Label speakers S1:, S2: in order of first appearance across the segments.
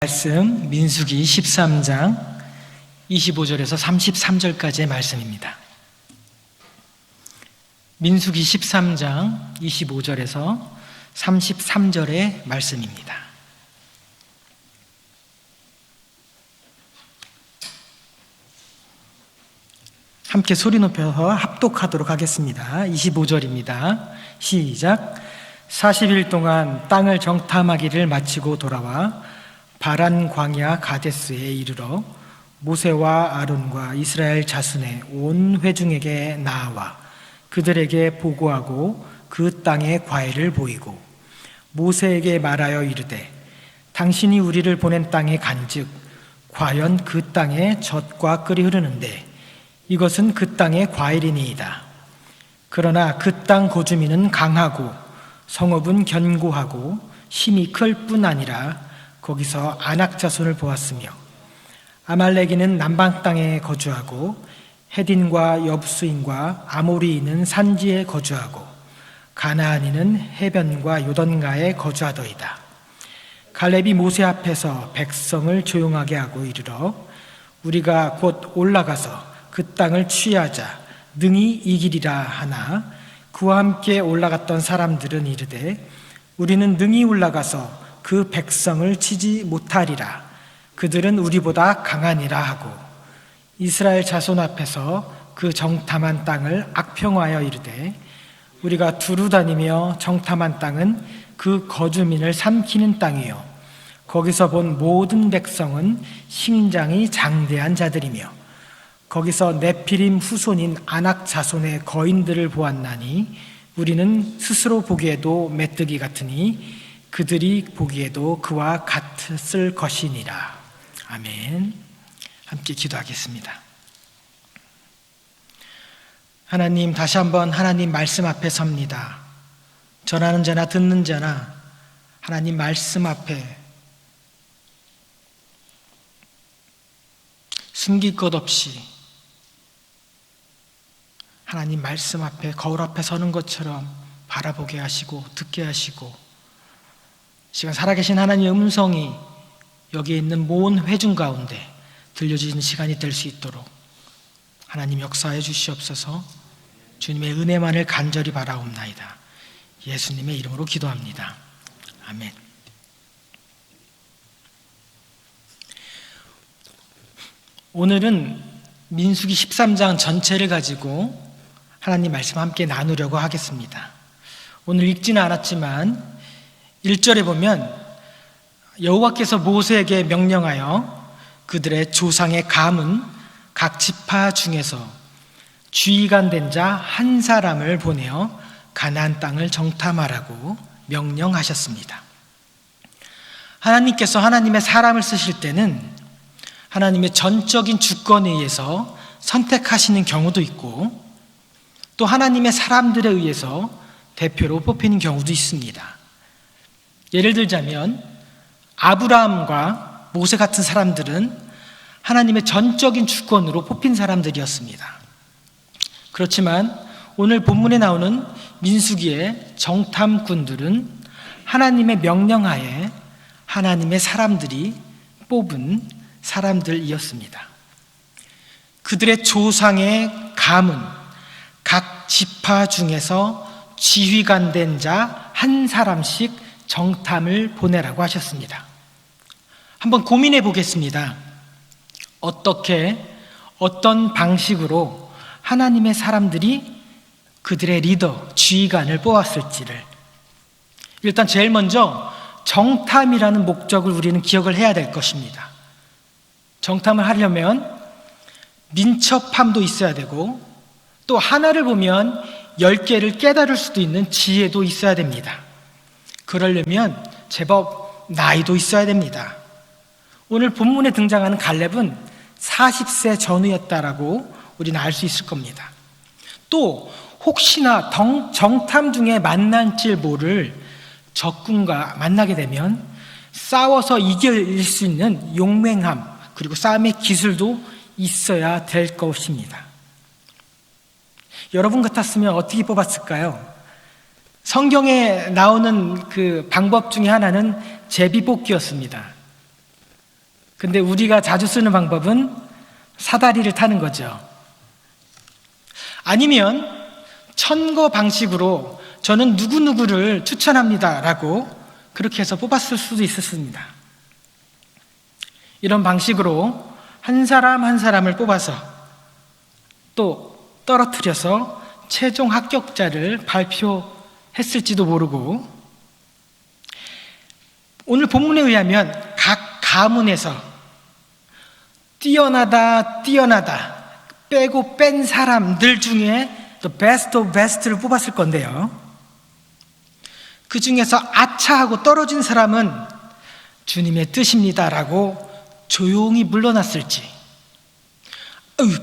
S1: 말씀 민수기 13장 25절에서 33절까지의 말씀입니다. 민수기 13장 25절에서 33절의 말씀입니다. 함께 소리 높여서 합독하도록 하겠습니다. 25절입니다. 시작. 40일 동안 땅을 정탐하기를 마치고 돌아와 바란 광야 가데스에 이르러 모세와 아론과 이스라엘 자손의 온 회중에게 나아와 그들에게 보고하고 그 땅의 과일을 보이고 모세에게 말하여 이르되 당신이 우리를 보낸 땅에 간즉 과연 그 땅에 젖과 꿀이 흐르는데 이것은 그 땅의 과일이니이다. 그러나 그 땅 거주민은 강하고 성읍은 견고하고 힘이 클 뿐 아니라 거기서 아낙 자손을 보았으며 아말렉인은 남방 땅에 거주하고 헤딘과 여부스인과 아모리인은 산지에 거주하고 가나안인은 해변과 요던가에 거주하더이다. 갈렙이 모세 앞에서 백성을 조용하게 하고 이르러 우리가 곧 올라가서 그 땅을 취하자 능히 이기리라 하나 그와 함께 올라갔던 사람들은 이르되 우리는 능히 올라가서 그 백성을 치지 못하리라. 그들은 우리보다 강하니라 하고 이스라엘 자손 앞에서 그 정탐한 땅을 악평하여 이르되 우리가 두루 다니며 정탐한 땅은 그 거주민을 삼키는 땅이요 거기서 본 모든 백성은 심장이 장대한 자들이며 거기서 네피림 후손인 아낙 자손의 거인들을 보았나니 우리는 스스로 보기에도 메뚜기 같으니 그들이 보기에도 그와 같을 것이니라. 아멘. 함께 기도하겠습니다. 하나님, 다시 한번 하나님 말씀 앞에 섭니다. 전하는 자나 듣는 자나 하나님 말씀 앞에 숨길 것 없이 하나님 말씀 앞에 거울 앞에 서는 것처럼 바라보게 하시고 듣게 하시고 시간 살아계신 하나님의 음성이 여기에 있는 모든 회중 가운데 들려지는 시간이 될 수 있도록 하나님 역사해 주시옵소서. 주님의 은혜만을 간절히 바라옵나이다. 예수님의 이름으로 기도합니다. 아멘. 오늘은 민수기 13장 전체를 가지고 하나님 말씀 함께 나누려고 하겠습니다. 오늘 읽지는 않았지만 1절에 보면 여호와께서 모세에게 명령하여 그들의 조상의 가문 각 지파 중에서 지휘관 된 자 한 사람을 보내어 가나안 땅을 정탐하라고 명령하셨습니다. 하나님께서 하나님의 사람을 쓰실 때는 하나님의 전적인 주권에 의해서 선택하시는 경우도 있고 또 하나님의 사람들에 의해서 대표로 뽑히는 경우도 있습니다. 예를 들자면 아브라함과 모세 같은 사람들은 하나님의 전적인 주권으로 뽑힌 사람들이었습니다. 그렇지만 오늘 본문에 나오는 민수기의 정탐꾼들은 하나님의 명령하에 하나님의 사람들이 뽑은 사람들이었습니다. 그들의 조상의 가문, 각 지파 중에서 지휘관 된 자 한 사람씩 정탐을 보내라고 하셨습니다. 한번 고민해 보겠습니다. 어떤 방식으로 하나님의 사람들이 그들의 리더, 지휘관을 뽑았을지를 일단 제일 먼저 정탐이라는 목적을 우리는 기억을 해야 될 것입니다. 정탐을 하려면 민첩함도 있어야 되고 또 하나를 보면 10개를 깨달을 수도 있는 지혜도 있어야 됩니다. 그러려면 제법 나이도 있어야 됩니다. 오늘 본문에 등장하는 갈렙은 40세 전후였다라고 우리는 알 수 있을 겁니다. 또 혹시나 정탐 중에 만날지 모를 적군과 만나게 되면 싸워서 이길 수 있는 용맹함 그리고 싸움의 기술도 있어야 될 것입니다. 여러분 같았으면 어떻게 뽑았을까요? 성경에 나오는 그 방법 중에 하나는 제비뽑기였습니다. 근데 우리가 자주 쓰는 방법은 사다리를 타는 거죠. 아니면 천거 방식으로 저는 누구누구를 추천합니다 라고 그렇게 해서 뽑았을 수도 있었습니다. 이런 방식으로 한 사람 한 사람을 뽑아서 또 떨어뜨려서 최종 합격자를 발표했을지도 모르고, 오늘 본문에 의하면 각 가문에서 뛰어나다 빼고 뺀 사람들 중에 the best of best를 뽑았을 건데요, 그 중에서 아차하고 떨어진 사람은 주님의 뜻입니다라고 조용히 물러났을지,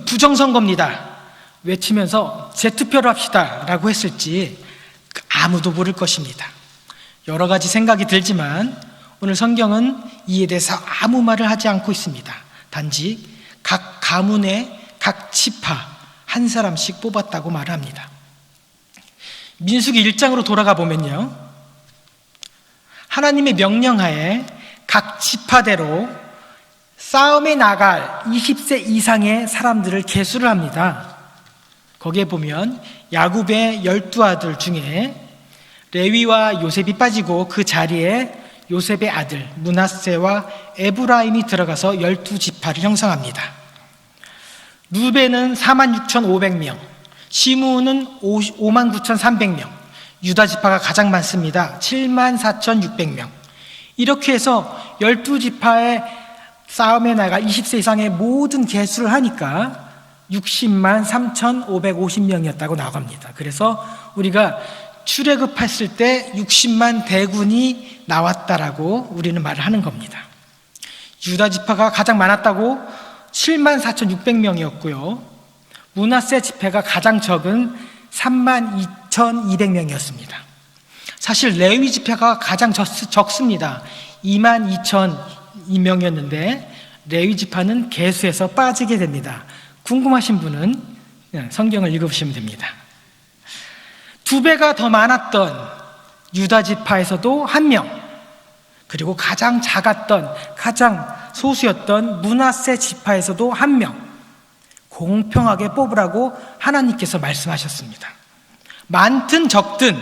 S1: 부정선거입니다 외치면서 재투표를 합시다 라고 했을지 아무도 모를 것입니다. 여러 가지 생각이 들지만 오늘 성경은 이에 대해서 아무 말을 하지 않고 있습니다. 단지 각 가문의 각 지파 한 사람씩 뽑았다고 말을 합니다. 민수기 1장으로 돌아가 보면요, 하나님의 명령하에 각 지파대로 싸움에 나갈 20세 이상의 사람들을 계수를 합니다. 거기에 보면 야곱의 12아들 중에 레위와 요셉이 빠지고 그 자리에 요셉의 아들 므낫세와 에브라임이 들어가서 12지파를 형성합니다. 루벤은 46,500명, 시므온은 59,300명, 유다 지파가 가장 많습니다. 74,600명. 이렇게 해서 12지파의 싸움에 나가 20세 이상의 모든 계수를 하니까 60만 3,550명이었다고 나옵니다. 그래서 우리가 출애굽했을 때 60만 대군이 나왔다라고 우리는 말을 하는 겁니다. 유다 지파가 가장 많았다고 7만 4,600명이었고요. 므낫세 지파가 가장 적은 3만 2,200명이었습니다. 사실 레위 지파가 가장 적습니다. 2만 2,002명이었는데 레위 지파는 계수에서 빠지게 됩니다. 궁금하신 분은 성경을 읽어보시면 됩니다. 2배가 더 많았던 유다 지파에서도 1명, 그리고 가장 작았던 가장 소수였던 므낫세 지파에서도 1명, 공평하게 뽑으라고 하나님께서 말씀하셨습니다. 많든 적든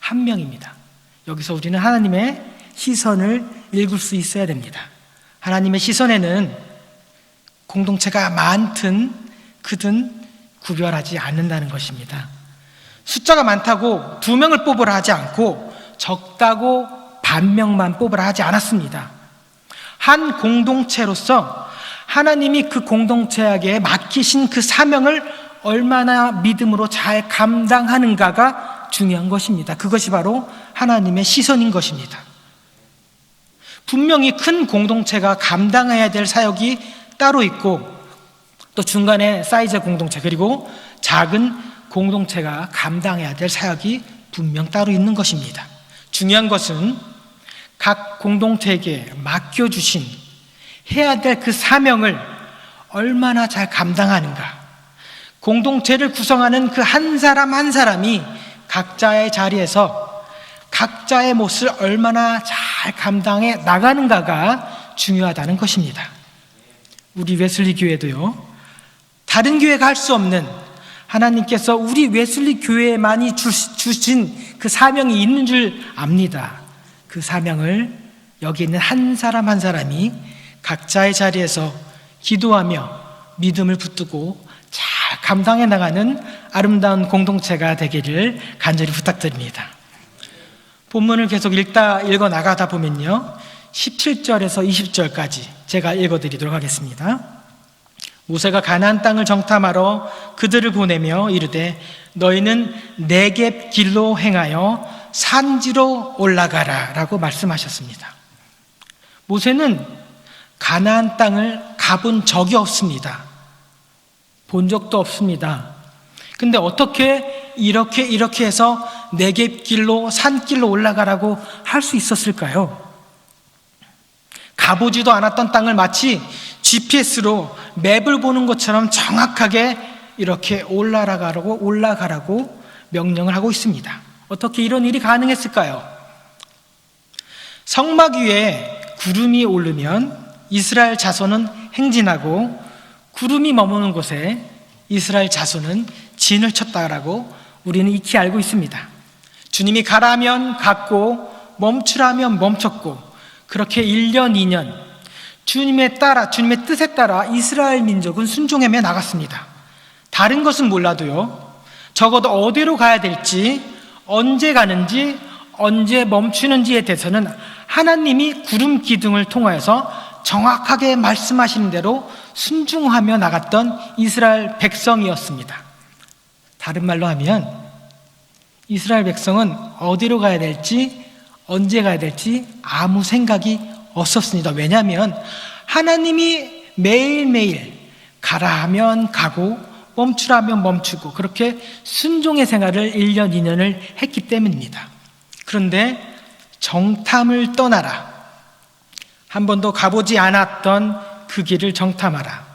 S1: 1명입니다. 여기서 우리는 하나님의 시선을 읽을 수 있어야 됩니다. 하나님의 시선에는 공동체가 많든 크든 구별하지 않는다는 것입니다. 숫자가 많다고 2명을 뽑으라 하지 않고 적다고 반명만 뽑으라 하지 않았습니다. 한 공동체로서 하나님이 그 공동체에게 맡기신 그 사명을 얼마나 믿음으로 잘 감당하는가가 중요한 것입니다. 그것이 바로 하나님의 시선인 것입니다. 분명히 큰 공동체가 감당해야 될 사역이 따로 있고, 또 중간에 사이즈 공동체, 그리고 작은 공동체가 감당해야 될 사역이 분명 따로 있는 것입니다. 중요한 것은 각 공동체에게 맡겨주신 해야 될 그 사명을 얼마나 잘 감당하는가, 공동체를 구성하는 그 한 사람 한 사람이 각자의 자리에서 각자의 몫을 얼마나 잘 감당해 나가는가가 중요하다는 것입니다. 우리 웨슬리 교회도요, 다른 교회가 할 수 없는, 하나님께서 우리 웨슬리 교회에만이 주신 그 사명이 있는 줄 압니다. 그 사명을 여기 있는 한 사람 한 사람이 각자의 자리에서 기도하며 믿음을 붙들고 잘 감당해 나가는 아름다운 공동체가 되기를 간절히 부탁드립니다. 본문을 계속 읽어 나가다 보면요, 17절에서 20절까지 제가 읽어드리도록 하겠습니다. 모세가 가나안 땅을 정탐하러 그들을 보내며 이르되 너희는 네겝 길로 행하여 산지로 올라가라 라고 말씀하셨습니다. 모세는 가나안 땅을 가본 적이 없습니다. 본 적도 없습니다. 근데 어떻게 이렇게 해서 네겝 길로 산길로 올라가라고 할 수 있었을까요? 가보지도 않았던 땅을 마치 GPS로 맵을 보는 것처럼 정확하게 이렇게 올라가라고 명령을 하고 있습니다. 어떻게 이런 일이 가능했을까요? 성막 위에 구름이 오르면 이스라엘 자손은 행진하고 구름이 머무는 곳에 이스라엘 자손은 진을 쳤다라고 우리는 익히 알고 있습니다. 주님이 가라면 갔고 멈추라면 멈췄고, 그렇게 1년 2년 주님의 뜻에 따라 이스라엘 민족은 순종하며 나갔습니다. 다른 것은 몰라도요, 적어도 어디로 가야 될지, 언제 가는지, 언제 멈추는지에 대해서는 하나님이 구름 기둥을 통하여서 정확하게 말씀하시는 대로 순종하며 나갔던 이스라엘 백성이었습니다. 다른 말로 하면 이스라엘 백성은 어디로 가야 될지, 언제 가야 될지 아무 생각이 없었습니다. 왜냐하면 하나님이 매일매일 가라 하면 가고 멈추라 하면 멈추고, 그렇게 순종의 생활을 1년 2년을 했기 때문입니다. 그런데 정탐을 떠나라, 한 번도 가보지 않았던 그 길을 정탐하라.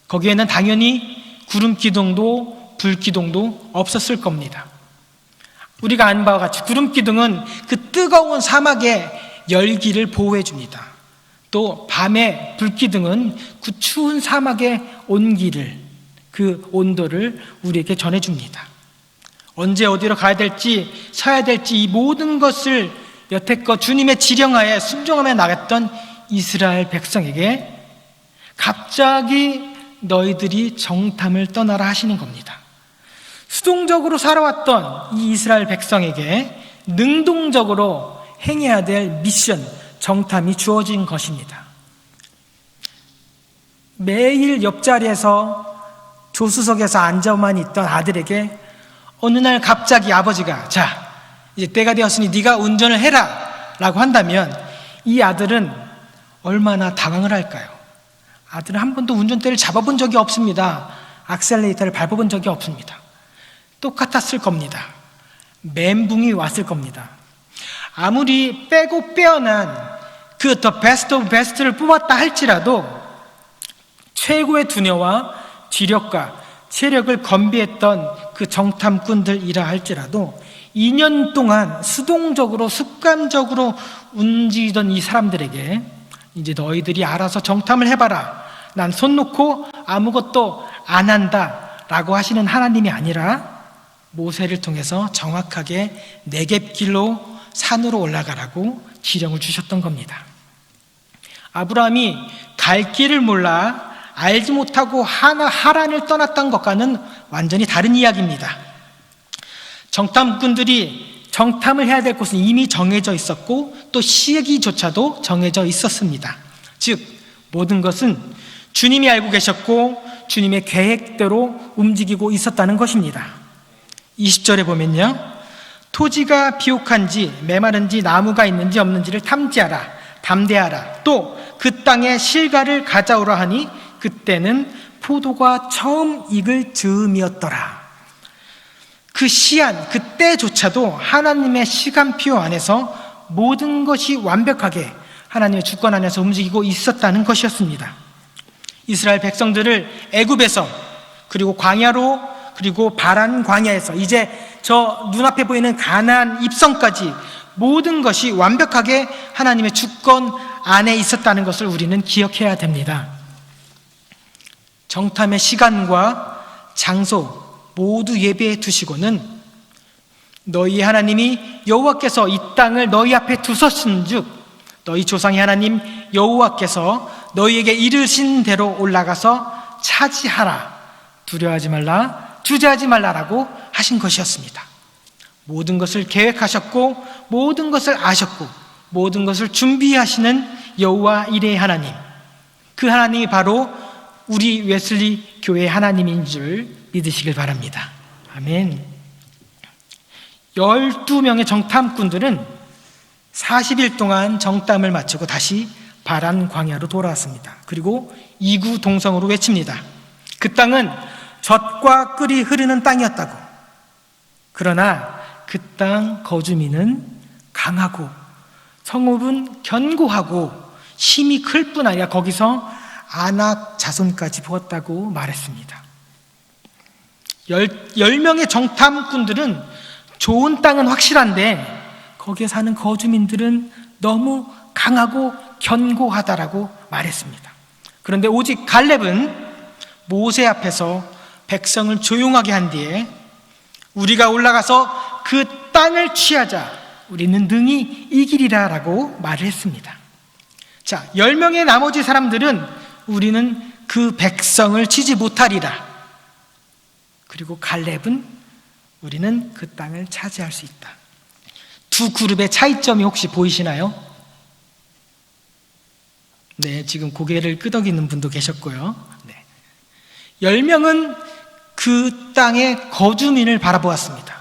S1: 거기에는 당연히 구름 기둥도 불 기둥도 없었을 겁니다. 우리가 아는 바와 같이 구름 기둥은 그 뜨거운 사막의 열기를 보호해 줍니다. 또 밤에 불 기둥은 그 추운 사막의 온기를, 그 온도를 우리에게 전해줍니다. 언제 어디로 가야 될지, 서야 될지 이 모든 것을 여태껏 주님의 지령하에 순종하며 나갔던 이스라엘 백성에게 갑자기 너희들이 정탐을 떠나라 하시는 겁니다. 수동적으로 살아왔던 이 이스라엘 백성에게 능동적으로 행해야 될 미션, 정탐이 주어진 것입니다. 매일 옆자리에서 조수석에서 앉아만 있던 아들에게 어느 날 갑자기 아버지가 자, 이제 때가 되었으니 네가 운전을 해라 라고 한다면 이 아들은 얼마나 당황을 할까요? 아들은 한 번도 운전대를 잡아본 적이 없습니다. 악셀레이터를 밟아본 적이 없습니다. 똑같았을 겁니다. 멘붕이 왔을 겁니다. 아무리 빼고 빼어난 그 더 베스트 오브 베스트를 뽑았다 할지라도 최고의 두뇌와 지력과 체력을 건비했던 그 정탐꾼들이라 할지라도 2년 동안 수동적으로 습관적으로 움직이던 이 사람들에게 이제 너희들이 알아서 정탐을 해봐라, 난 손 놓고 아무것도 안 한다 라고 하시는 하나님이 아니라 모세를 통해서 정확하게 네겝길로 산으로 올라가라고 지령을 주셨던 겁니다. 아브라함이 갈 길을 몰라 알지 못하고 하란을 떠났던 것과는 완전히 다른 이야기입니다. 정탐꾼들이 정탐을 해야 될 곳은 이미 정해져 있었고 또 시기조차도 정해져 있었습니다. 즉 모든 것은 주님이 알고 계셨고 주님의 계획대로 움직이고 있었다는 것입니다. 20절에 보면요, 토지가 비옥한지 메마른지 나무가 있는지 없는지를 탐지하라, 담대하라. 또 그 땅에 실과를 가져오라 하니 그때는 포도가 처음 익을 즈음이었더라. 그 시한, 그 때조차도 하나님의 시간표 안에서 모든 것이 완벽하게 하나님의 주권 안에서 움직이고 있었다는 것이었습니다. 이스라엘 백성들을 애굽에서, 그리고 광야로, 그리고 바란 광야에서 이제 저 눈앞에 보이는 가나안 입성까지 모든 것이 완벽하게 하나님의 주권 안에 있었다는 것을 우리는 기억해야 됩니다. 정탐의 시간과 장소 모두 예배해 두시고는 너희 하나님이 여호와께서 이 땅을 너희 앞에 두셨은즉 너희 조상의 하나님 여호와께서 너희에게 이르신 대로 올라가서 차지하라, 두려워하지 말라, 주저하지 말라라고 하신 것이었습니다. 모든 것을 계획하셨고 모든 것을 아셨고 모든 것을 준비하시는 여호와 이레의 하나님, 그 하나님이 바로 우리 웨슬리 교회의 하나님인 줄 믿으시길 바랍니다. 아멘. 12명의 정탐꾼들은 40일 동안 정탐을 마치고 다시 바란 광야로 돌아왔습니다. 그리고 이구 동성으로 외칩니다. 그 땅은 젖과 꿀이 흐르는 땅이었다고. 그러나 그 땅 거주민은 강하고 성읍은 견고하고 힘이 클 뿐 아니라 거기서 아낙 자손까지 보았다고 말했습니다. 10명의 정탐꾼들은 좋은 땅은 확실한데 거기에 사는 거주민들은 너무 강하고 견고하다라고 말했습니다. 그런데 오직 갈렙은 모세 앞에서 백성을 조용하게 한 뒤에 우리가 올라가서 그 땅을 취하자, 우리는 능히 이기리라 라고 말을 했습니다. 자, 10명의 나머지 사람들은 우리는 그 백성을 치지 못하리라, 그리고 갈렙은 우리는 그 땅을 차지할 수 있다. 두 그룹의 차이점이 혹시 보이시나요? 네, 지금 고개를 끄덕이는 분도 계셨고요. 네. 10명은 그 땅의 거주민을 바라보았습니다.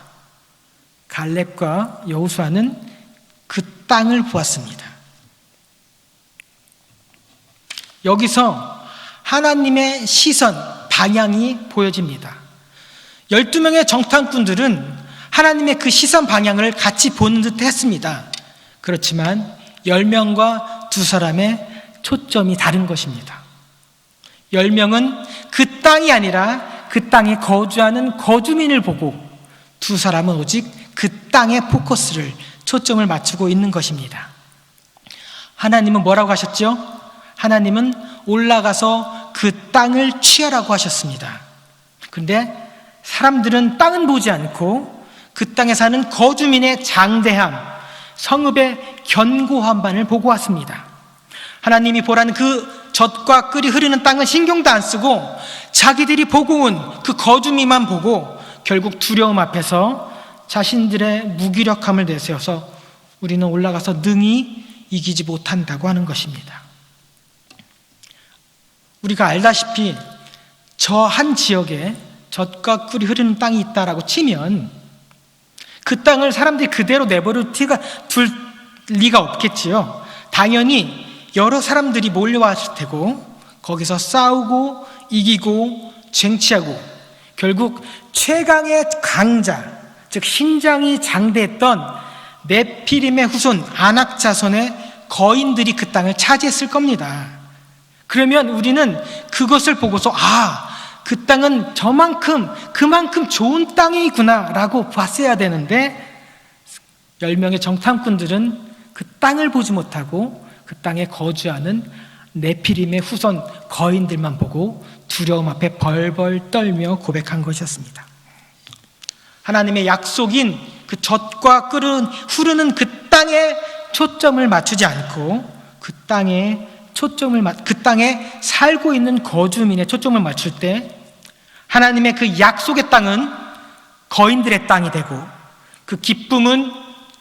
S1: 갈렙과 여호수아는 그 땅을 보았습니다. 여기서 하나님의 시선, 방향이 보여집니다. 12명의 정탐꾼들은 하나님의 그 시선 방향을 같이 보는 듯 했습니다. 그렇지만 10명과 두 사람의 초점이 다른 것입니다. 10명은 그 땅이 아니라 그 땅에 거주하는 거주민을 보고, 두 사람은 오직 그 땅에 포커스를, 초점을 맞추고 있는 것입니다. 하나님은 뭐라고 하셨죠? 하나님은 올라가서 그 땅을 취하라고 하셨습니다. 그런데 사람들은 땅은 보지 않고 그 땅에 사는 거주민의 장대함, 성읍의 견고함만을 보고 왔습니다. 하나님이 보라는 그 젖과 꿀이 흐르는 땅은 신경도 안 쓰고 자기들이 보고 온 그 거주민만 보고 결국 두려움 앞에서 자신들의 무기력함을 내세워서 우리는 올라가서 능히 이기지 못한다고 하는 것입니다. 우리가 알다시피 저 한 지역에 젖과 꿀이 흐르는 땅이 있다라고 치면 그 땅을 사람들이 그대로 내버려 둘 리가 없겠지요. 당연히 여러 사람들이 몰려왔을 테고 거기서 싸우고 이기고 쟁취하고 결국 최강의 강자, 즉 신장이 장대했던 네피림의 후손 아낙 자손의 거인들이 그 땅을 차지했을 겁니다. 그러면 우리는 그것을 보고서 그 땅은 그만큼 좋은 땅이구나 라고 봤어야 되는데 10명의 정탐꾼들은 그 땅을 보지 못하고 그 땅에 거주하는 네피림의 후손 거인들만 보고 두려움 앞에 벌벌 떨며 고백한 것이었습니다. 하나님의 약속인 그 젖과 꿀은 흐르는 그 땅에 초점을 맞추지 않고 그 땅에 살고 있는 거주민의 초점을 맞출 때 하나님의 그 약속의 땅은 거인들의 땅이 되고 그 기쁨은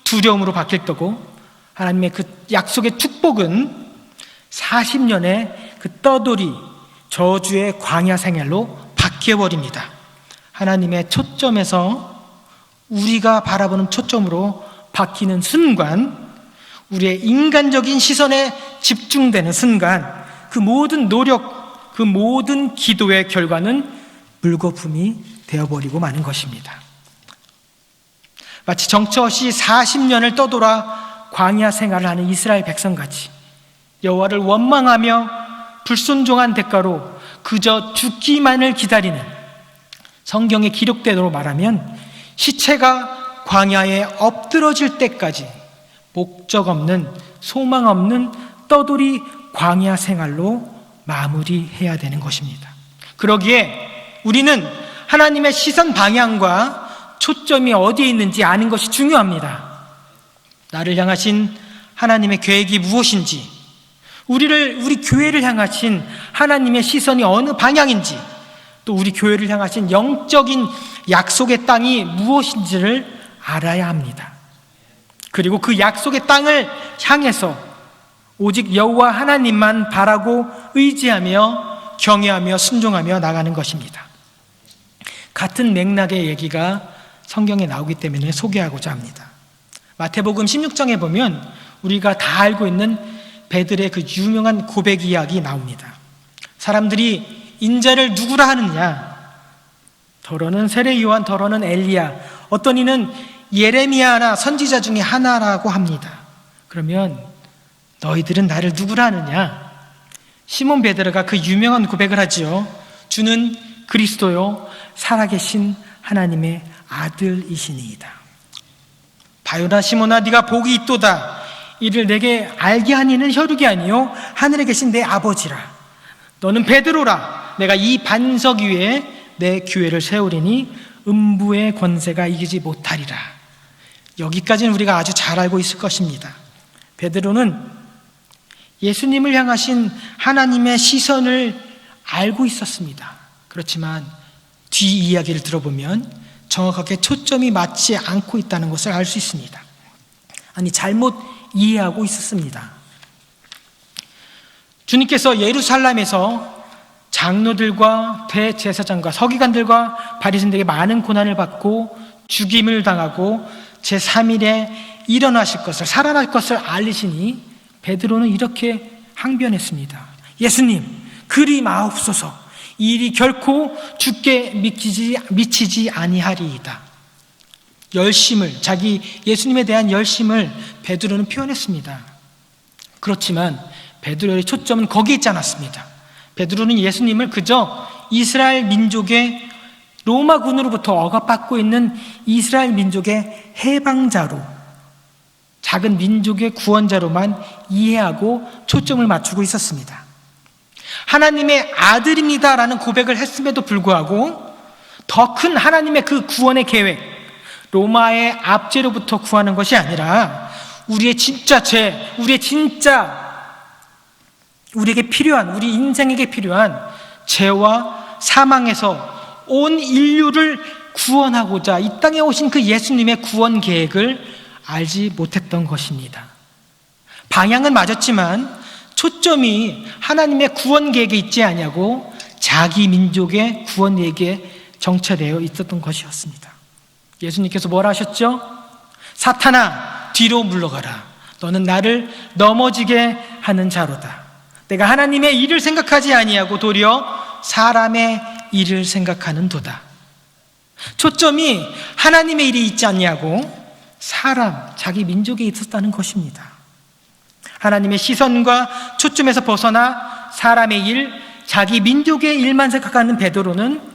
S1: 두려움으로 바뀔 거고 하나님의 그 약속의 축복은 40년의 그 떠돌이 저주의 광야 생활로 바뀌어버립니다. 하나님의 초점에서 우리가 바라보는 초점으로 바뀌는 순간, 우리의 인간적인 시선에 집중되는 순간 그 모든 노력, 그 모든 기도의 결과는 물거품이 되어버리고 마는 것입니다. 마치 정처 없이 40년을 떠돌아 광야 생활을 하는 이스라엘 백성같이 여호와를 원망하며 불순종한 대가로 그저 죽기만을 기다리는, 성경에 기록대로 말하면 시체가 광야에 엎드러질 때까지 목적 없는, 소망 없는 떠돌이 광야 생활로 마무리해야 되는 것입니다. 그러기에 우리는 하나님의 시선 방향과 초점이 어디에 있는지 아는 것이 중요합니다. 나를 향하신 하나님의 계획이 무엇인지, 우리 교회를 향하신 하나님의 시선이 어느 방향인지, 또 우리 교회를 향하신 영적인 약속의 땅이 무엇인지를 알아야 합니다. 그리고 그 약속의 땅을 향해서 오직 여호와 하나님만 바라고 의지하며 경외하며 순종하며 나가는 것입니다. 같은 맥락의 얘기가 성경에 나오기 때문에 소개하고자 합니다. 마태복음 16장에 보면 우리가 다 알고 있는 베들의 그 유명한 고백 이야기 나옵니다. 사람들이 인자를 누구라 하느냐? 더러는 세례 요한, 더러는 엘리야, 어떤 이는 예레미야나 선지자 중에 하나라고 합니다. 그러면 너희들은 나를 누구라 하느냐? 시몬 베드로가 그 유명한 고백을 하지요. 주는 그리스도요 살아계신 하나님의 아들이시니이다. 바요나 시몬아, 네가 복이 있도다. 이를 내게 알게 한 이는 혈육이 아니요 하늘에 계신 내 아버지라. 너는 베드로라. 내가 이 반석 위에 내 교회를 세우리니 음부의 권세가 이기지 못하리라. 여기까지는 우리가 아주 잘 알고 있을 것입니다. 베드로는 예수님을 향하신 하나님의 시선을 알고 있었습니다. 그렇지만 뒤 이야기를 들어보면 정확하게 초점이 맞지 않고 있다는 것을 알 수 있습니다. 아니, 잘못 이해하고 있었습니다. 주님께서 예루살렘에서 장로들과 대제사장과 서기관들과 바리새인들에게 많은 고난을 받고 죽임을 당하고 제3일에 일어나실 것을, 살아날 것을 알리시니 베드로는 이렇게 항변했습니다. 예수님, 그리 마옵소서. 이 일이 결코 주께 미치지 아니하리이다. 열심을, 자기 예수님에 대한 열심을 베드로는 표현했습니다. 그렇지만 베드로의 초점은 거기에 있지 않았습니다. 베드로는 예수님을 그저 이스라엘 민족의 로마군으로부터 억압받고 있는 이스라엘 민족의 해방자로, 작은 민족의 구원자로만 이해하고 초점을 맞추고 있었습니다. 하나님의 아들입니다라는 고백을 했음에도 불구하고 더 큰 하나님의 그 구원의 계획, 로마의 압제로부터 구하는 것이 아니라 우리의 진짜 죄, 우리에게 필요한, 우리 인생에게 필요한 죄와 사망에서 온 인류를 구원하고자 이 땅에 오신 그 예수님의 구원 계획을 알지 못했던 것입니다. 방향은 맞았지만 초점이 하나님의 구원 계획에 있지 아니하고 자기 민족의 구원 계획에 정체되어 있었던 것이었습니다. 예수님께서 뭐라 하셨죠? 사탄아, 뒤로 물러가라. 너는 나를 넘어지게 하는 자로다. 내가 하나님의 일을 생각하지 아니하고 도리어 사람의 일을 생각하는 도다. 초점이 하나님의 일이 있지 않냐고 사람, 자기 민족에 있었다는 것입니다. 하나님의 시선과 초점에서 벗어나 사람의 일, 자기 민족의 일만 생각하는 베드로는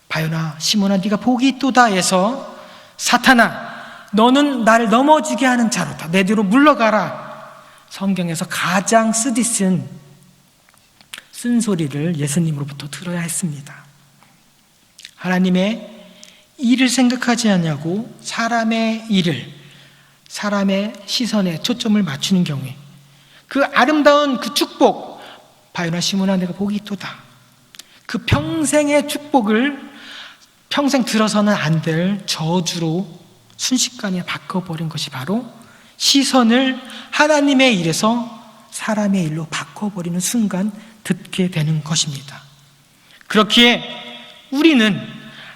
S1: 바요나 시몬아 네가 복이 있도다 해서 사탄아 너는 나를 넘어지게 하는 자로다. 내 뒤로 물러가라. 성경에서 가장 쓰디쓴 쓴소리를 예수님으로부터 들어야 했습니다. 하나님의 일을 생각하지 않냐고 사람의 일을, 사람의 시선에 초점을 맞추는 경우에 그 아름다운 그 축복, 바요나 시몬아 내가 복이 있도다, 그 평생의 축복을 평생 들어서는 안 될 저주로 순식간에 바꿔버린 것이 바로 시선을 하나님의 일에서 사람의 일로 바꿔버리는 순간 듣게 되는 것입니다. 그렇기에 우리는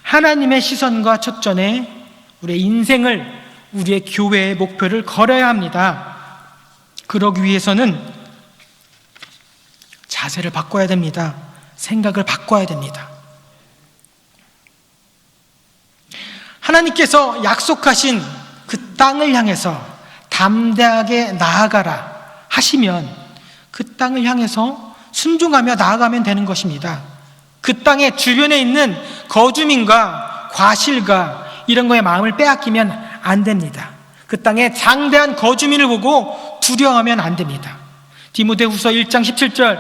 S1: 하나님의 시선과 초점에 우리의 인생을, 우리의 교회의 목표를 걸어야 합니다. 그러기 위해서는 자세를 바꿔야 됩니다. 생각을 바꿔야 됩니다. 하나님께서 약속하신 그 땅을 향해서 담대하게 나아가라 하시면 그 땅을 향해서 순종하며 나아가면 되는 것입니다. 그 땅의 주변에 있는 거주민과 과실과 이런 거에 마음을 빼앗기면 안 됩니다. 그 땅의 장대한 거주민을 보고 두려워하면 안 됩니다. 디모데후서 1장 17절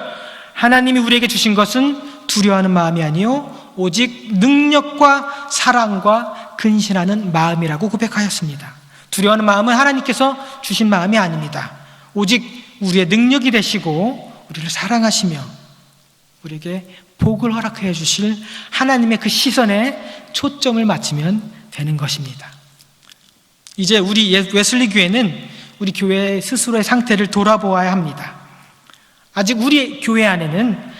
S1: 하나님이 우리에게 주신 것은 두려워하는 마음이 아니요 오직 능력과 사랑과 근신하는 마음이라고 고백하였습니다. 두려워하는 마음은 하나님께서 주신 마음이 아닙니다. 오직 우리의 능력이 되시고 우리를 사랑하시며 우리에게 복을 허락해 주실 하나님의 그 시선에 초점을 맞추면 되는 것입니다. 이제 우리 웨슬리 교회는 우리 교회 스스로의 상태를 돌아보아야 합니다. 아직 우리 교회 안에는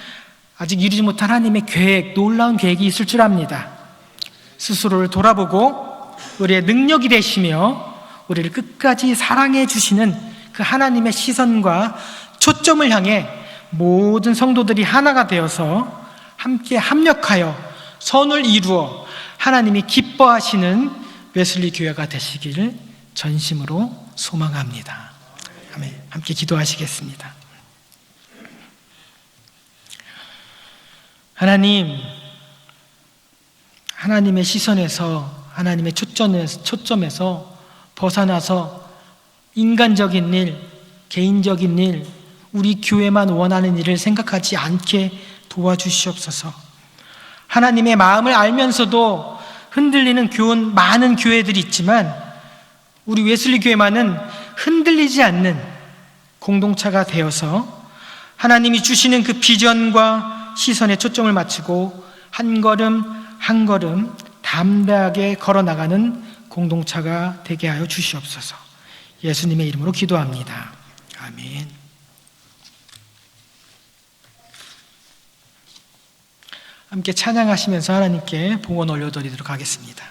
S1: 아직 이루지 못한 하나님의 계획, 놀라운 계획이 있을 줄 압니다. 스스로를 돌아보고 우리의 능력이 되시며 우리를 끝까지 사랑해 주시는 그 하나님의 시선과 초점을 향해 모든 성도들이 하나가 되어서 함께 합력하여 선을 이루어 하나님이 기뻐하시는 웨슬리 교회가 되시기를 전심으로 소망합니다. 아멘. 함께 기도하시겠습니다. 하나님의 시선에서, 하나님의 초점에서 벗어나서 인간적인 일, 개인적인 일, 우리 교회만 원하는 일을 생각하지 않게 도와주시옵소서. 하나님의 마음을 알면서도 흔들리는 많은 교회들이 있지만 우리 웨슬리 교회만은 흔들리지 않는 공동체가 되어서 하나님이 주시는 그 비전과 시선에 초점을 맞추고 한 걸음 한 걸음 담대하게 걸어나가는 공동체가 되게 하여 주시옵소서. 예수님의 이름으로 기도합니다. 아멘. 함께 찬양하시면서 하나님께 봉헌 올려드리도록 하겠습니다.